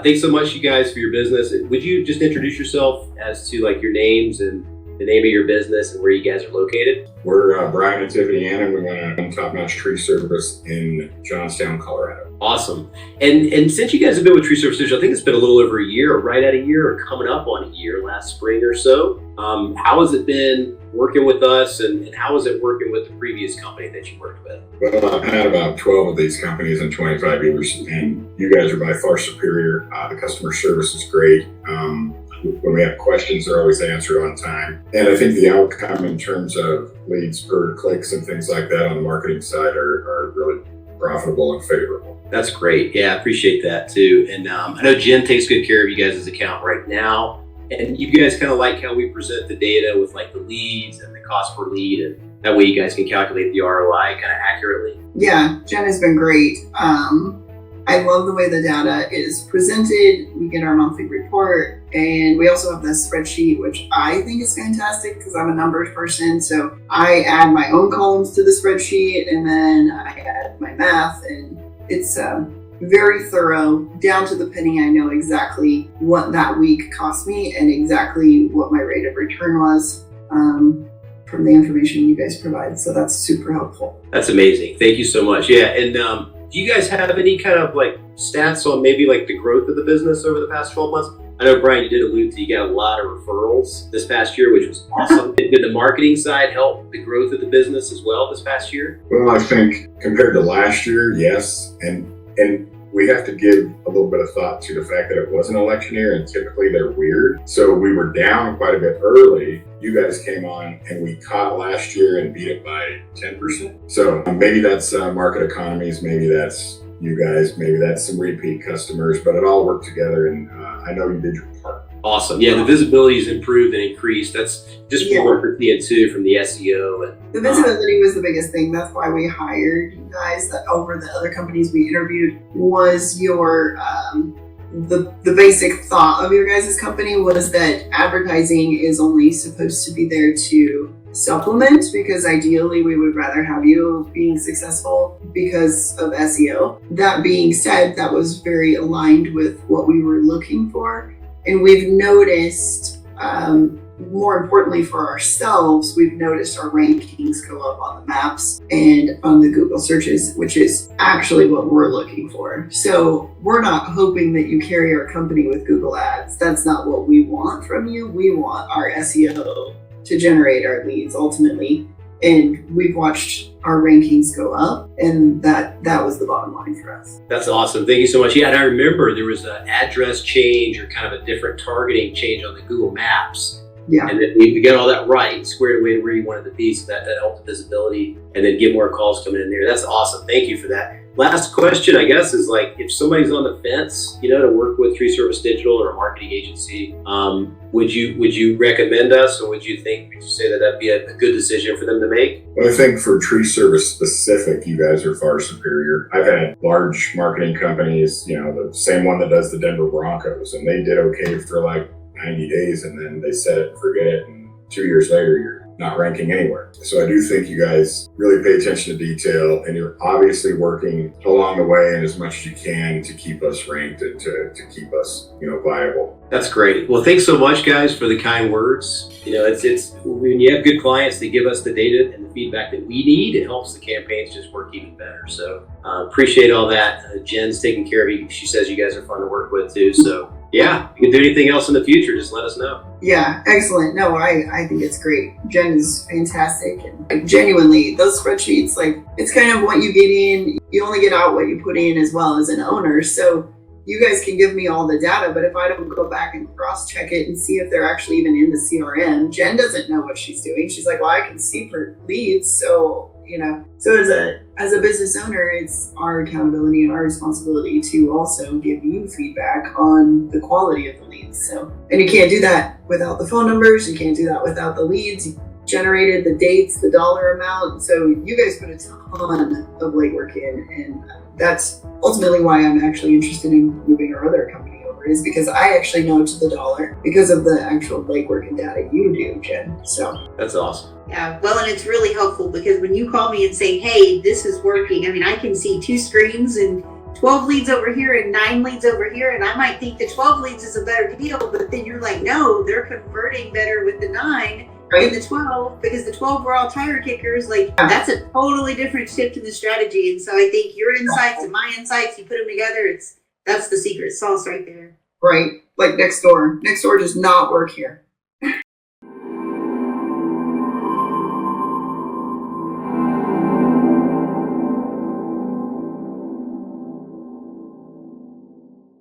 Thanks so much, you guys, for your business. Would you just introduce yourself as to like your names and the name of your business and where you guys are located? We're Brian and Tiffany Ann, and we run a top-notch tree service in Johnstown, Colorado. Awesome. And since you guys have been with Tree Service Digital, I think it's been a little over a year, or right at a year, or coming up on a year, last spring or so. How has it been working with us, and how is it working with the previous company that you worked with? Well, I've had about 12 of these companies in 25 years, and you guys are by far superior. The customer service is great. When we have questions, they're always answered on time. And I think the outcome in terms of leads per clicks and things like that on the marketing side are really profitable and favorable. That's great. Yeah, I appreciate that too. And I know Jen takes good care of you guys' account right now. And you guys kind of like how we present the data with like the leads and the cost per lead, and that way you guys can calculate the ROI kind of accurately. Yeah, Jen has been great. I love the way the data is presented. We get our monthly report, and we also have this spreadsheet, which I think is fantastic because I'm a numbers person. So I add my own columns to the spreadsheet, and then I add my math, and it's very thorough, down to the penny. I know exactly what that week cost me and exactly what my rate of return was from the information you guys provide. So that's super helpful. That's amazing. Thank you so much. Yeah, and do you guys have any kind of like stats on maybe like the growth of the business over the past 12 months? I know, Brian, you did allude to you got a lot of referrals this past year, which was awesome. Did the marketing side help the growth of the business as well this past year? Well, I think compared to last year, yes. And we have to give a little bit of thought to the fact that it was an election year, and typically they're weird. So we were down quite a bit early. You guys came on and we caught last year and beat it by 10%. So maybe that's market economies, maybe that's you guys, maybe that's some repeat customers, but it all worked together, and I know you did your part. Awesome. Yeah, the visibility has improved and increased. That's just from what we're seeing too from the SEO. And the visibility was the biggest thing. That's why we hired you guys. That over the other companies we interviewed was your the basic thought of your guys' company was that advertising is only supposed to be there to supplement, because ideally we would rather have you being successful because of SEO. That being said, that was very aligned with what we were looking for. And we've noticed, more importantly for ourselves, we've noticed our rankings go up on the maps and on the Google searches, which is actually what we're looking for. So we're not hoping that you carry our company with Google ads. That's not what we want from you. We want our SEO to generate our leads ultimately. And we've watched our rankings go up, and that was the bottom line for us. That's awesome. Thank you so much. Yeah, and I remember there was an address change or kind of a different targeting change on the Google Maps. Yeah. And then we got all that right, squared away to where you wanted to be, so that helped the visibility and then get more calls coming in there. That's awesome. Thank you for that. Last question, I guess, is like, if somebody's on the fence, to work with Tree Service Digital or a marketing agency, would you recommend us, or would you say that that'd be a good decision for them to make? Well, I think for tree service specific, you guys are far superior. I've had large marketing companies, the same one that does the Denver Broncos, and they did okay for like 90 days, and then they set it and forget it, and 2 years later, you're not ranking anywhere. So I do think you guys really pay attention to detail, and you're obviously working along the way and as much as you can to keep us ranked and to keep us, viable. That's great. Well, thanks so much, guys, for the kind words. It's when you have good clients, they give us the data and the feedback that we need. It helps the campaigns just work even better. So appreciate all that. Jen's taking care of you. She says you guys are fun to work with too. So yeah, if you can do anything else in the future, just let us know. Yeah, excellent. No, I think it's great. Jen is fantastic. And genuinely, those spreadsheets, it's kind of what you get in. You only get out what you put in as well as an owner. So you guys can give me all the data, but if I don't go back and cross-check it and see if they're actually even in the CRM, Jen doesn't know what she's doing. She's like, well, I can see for leads. So, so as a business owner, it's our accountability and our responsibility to also give you feedback on the quality of the leads. So, and you can't do that without the phone numbers. You can't do that without the leads. You generated the dates, the dollar amount. So you guys put a ton of legwork in, and that's ultimately why I'm actually interested in moving our other company over, is because I actually know to the dollar because of the actual legwork and data you do, Jen. So that's awesome. Yeah, well, and it's really helpful because when you call me and say, hey, this is working, I can see two screens and 12 leads over here and 9 leads over here, and I might think the 12 leads is a better deal, but then you're like, no, they're converting better with the 9 than the 12 because the 12 were all tire kickers. Like, that's a totally different shift in the strategy. And so I think your insights and my insights, you put them together, that's the secret sauce right there. Right. Like next door does not work here.